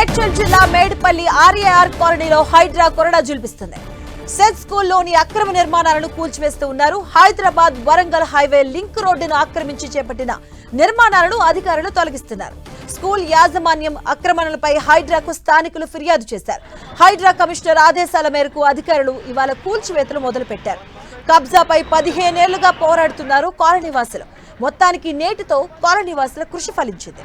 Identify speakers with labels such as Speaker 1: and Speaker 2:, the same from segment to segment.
Speaker 1: మేడ్చల్ జిల్లా మేడిపల్లి ఆర్ఏఆర్ కాలనీలో హైడ్రా కొరడా జుల్పిస్తుంది. సెట్ స్కూల్లోని అక్రమ నిర్మాణాలను కూల్చివేస్తూ ఉన్నారు. హైదరాబాద్ వరంగల్ హైవే లింక్ రోడ్డును ఆక్రమించి చేపట్టిన నిర్మాణాలను అధికారులు తొలగిస్తున్నారు. స్కూల్ యాజమాన్యం ఆక్రమణలపై హైడ్రాకు స్థానికులు ఫిర్యాదు చేశారు. హైడ్రా కమిషనర్ ఆదేశాల మేరకు అధికారులు ఇవాళ కూల్చివేతలు మొదలుపెట్టారు. కబ్జాపై 15 ఏళ్లుగా పోరాడుతున్నారు కాలనీవాసులు. మొత్తానికి నేటితో కాలనీవాసుల కృషి ఫలించింది.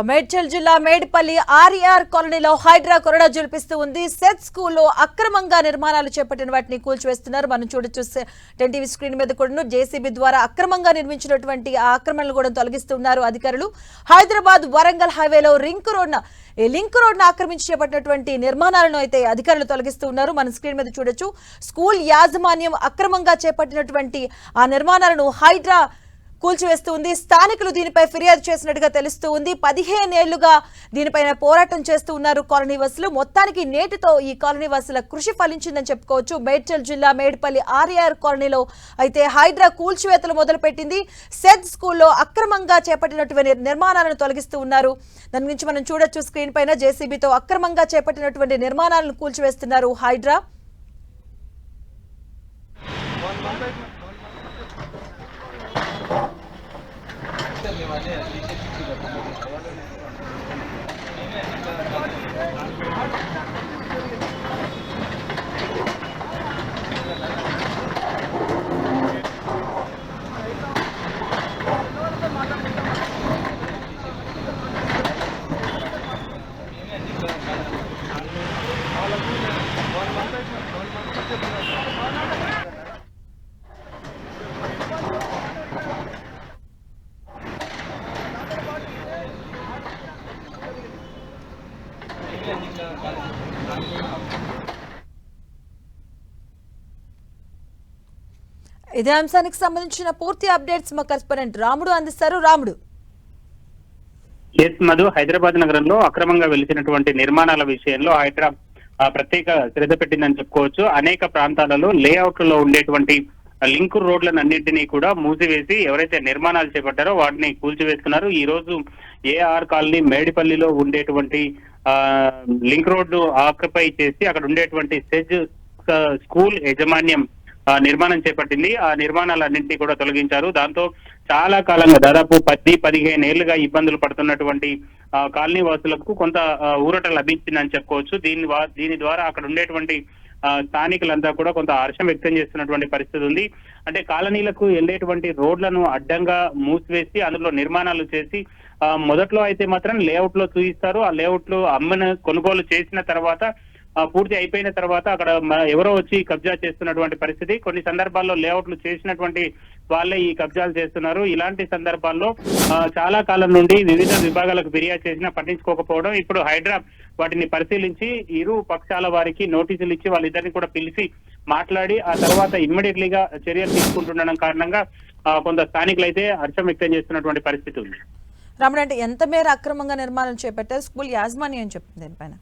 Speaker 1: మేడ్చల్ జిల్లా మేడిపల్లి ఆర్ఏఆర్ కాలనీలో హైడ్రా కొరడా జుల్పిస్తూ ఉంది. సెట్ స్కూల్లో అక్రమంగా నిర్మాణాలు చేపట్టిన వాటిని కూల్చివేస్తున్నారు. మనం చూడొచ్చు 10 టీవీ స్క్రీన్ మీద కూడా జేసీబీ ద్వారా అక్రమంగా నిర్మించినటువంటి ఆ ఆక్రమణలు కూడా తొలగిస్తున్నారు అధికారులు. హైదరాబాద్ వరంగల్ హైవేలో లింక్ రోడ్ను ఆక్రమించి చేపట్టినటువంటి నిర్మాణాలను అయితే అధికారులు తొలగిస్తూ ఉన్నారు. మన స్క్రీన్ మీద చూడొచ్చు. స్కూల్ యాజమాన్యం అక్రమంగా చేపట్టినటువంటి ఆ నిర్మాణాలను హైడ్రా కూల్చివేస్తూ ఉంది. స్థానికులు దీనిపై ఫిర్యాదు చేసినట్టుగా తెలుస్తూ ఉంది. 15 ఏళ్లుగా దీనిపైన పోరాటం చేస్తూ ఉన్నారు కాలనీవాసులు. మొత్తానికి నేటితో ఈ కాలనీవాసుల కృషి ఫలించిందని చెప్పుకోవచ్చు. మేడ్చల్ జిల్లా మేడిపల్లి ఆర్ఏఆర్ కాలనీలో అయితే హైడ్రా కూల్చివేతలు మొదలుపెట్టింది. సెట్ స్కూల్లో అక్రమంగా చేపట్టినటువంటి నిర్మాణాలను తొలగిస్తూ ఉన్నారు. దాని గురించి మనం చూడొచ్చు స్క్రీన్ పైన. జేసీబీతో అక్రమంగా చేపట్టినటువంటి నిర్మాణాలను కూల్చివేస్తున్నారు హైడ్రా. ఇదే అంశానికి సంబంధించిన పూర్తి అప్డేట్స్ మా కరెస్పాండెంట్ రాముడు అందిస్తారు. రాముడు.
Speaker 2: మధు, హైదరాబాద్ నగరంలో అక్రమంగా వెలిసినటువంటి నిర్మాణాల విషయంలో హైడ్రా ప్రత్యేక శ్రద్ధ పెట్టిందని చెప్పుకోవచ్చు. అనేక ప్రాంతాలలో లేఅవుట్లలో ఉండేటువంటి లింక్ రోడ్లను అన్నింటినీ కూడా మూసివేసి ఎవరైతే నిర్మాణాలు చేపట్టారో వాటిని కూల్చివేస్తున్నారు. ఈ రోజు ఏఆర్ కాలనీ మేడిపల్లిలో ఉండేటువంటి లింక్ రోడ్డు ఆక్యుపై చేసి అక్కడ ఉండేటువంటి సెజ్ స్కూల్ యాజమాన్యం నిర్మాణం చేపట్టింది. ఆ నిర్మాణాలన్నింటినీ కూడా తొలగించారు. దాంతో చాలా కాలంగా దాదాపు 10-15 ఏళ్లుగా ఇబ్బందులు పడుతున్నటువంటి కాలనీ వాసులకు కొంత ఊరట లభించిందని చెప్పుకోవచ్చు. దీని ద్వారా అక్కడ ఉండేటువంటి స్థానికులంతా కూడా కొంత హర్షం వ్యక్తం చేస్తున్నటువంటి పరిస్థితి ఉంది. అంటే కాలనీలకు వెళ్లేటువంటి రోడ్లను అడ్డంగా మూసివేసి అందులో నిర్మాణాలు చేసి మొదట్లో అయితే మాత్రం లేఅవుట్ లో చూపిస్తారు. ఆ లేఅవుట్ లో కొనుగోలు చేసిన తర్వాత పూర్తి అయిపోయిన తర్వాత అక్కడ ఎవరో వచ్చి కబ్జా చేస్తున్నటువంటి పరిస్థితి. కొన్ని సందర్భాల్లో లేఅవుట్లు చేసినటువంటి వాళ్ళే ఈ కబ్జాలు చేస్తున్నారు. ఇలాంటి సందర్భాల్లో చాలా కాలం నుండి వివిధ విభాగాలకు ఫిర్యాదు చేసినా పట్టించుకోకపోవడం, ఇప్పుడు హైడ్రా వాటిని పరిశీలించి ఇరు పక్షాల వారికి నోటీసులు ఇచ్చి వాళ్ళిద్దరిని కూడా పిలిచి మాట్లాడి ఆ తర్వాత ఇమ్మీడియట్లీగా చర్యలు తీసుకుంటుండడం కారణంగా కొంత స్థానికులు అయితే హర్షం వ్యక్తం చేస్తున్నటువంటి పరిస్థితి ఉంది.
Speaker 1: రాముడు, అంటే ఎంత మేర అక్రమంగా నిర్మాణం చేపట్టారు స్కూల్ యాజమాన్యం ఏం చెప్తుంది దీనిపైన?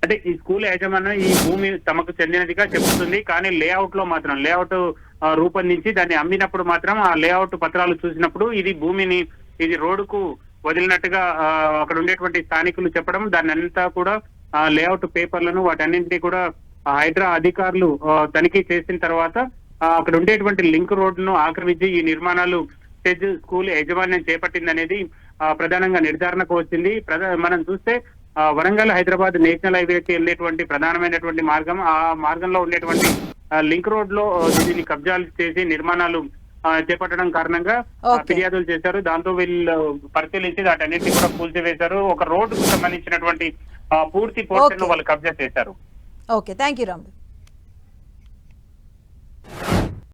Speaker 2: అంటే ఈ స్కూల్ యాజమాన్యం ఈ భూమి తమకు చెందినదిగా చెబుతుంది. కానీ లేఅవుట్ లో మాత్రం లేఅవుట్ రూపొందించి దాన్ని అమ్మినప్పుడు మాత్రం ఆ లేఅవుట్ పత్రాలు చూసినప్పుడు ఇది రోడ్డుకు వదిలినట్టుగా అక్కడ ఉండేటువంటి స్థానికులు చెప్పడం, దాన్ని అంతా కూడా లేఅవుట్ పేపర్లను వాటన్నింటినీ కూడా హైడ్రా అధికారులు తనిఖీ చేసిన తర్వాత అక్కడ ఉండేటువంటి లింక్ రోడ్డును ఆక్రమించి ఈ నిర్మాణాలు సెజ్ స్కూల్ యాజమాన్యం చేపట్టిందనేది ప్రధానంగా నిర్ధారణకు వచ్చింది. మనం చూస్తే వరంగల్ హైదరాబాద్ నేషనల్ హైవేకి వెళ్ళేటువంటి ప్రధానమైనటువంటి మార్గం, ఆ మార్గంలో ఉండేటువంటి లింక్ రోడ్ లో దీన్ని కబ్జాలు చేసి నిర్మాణాలు చేపట్టడం కారణంగా ఫిర్యాదులు చేశారు. దాంతో వీళ్ళు పరిశీలించి వాటన్నిటిని కూడా కూల్చివేశారు. ఒక రోడ్డుకు సంబంధించినటువంటి పూర్తి పోర్షన్ వాళ్ళు కబ్జా చేశారు.
Speaker 1: ఓకే, థ్యాంక్ యూ రాముడు.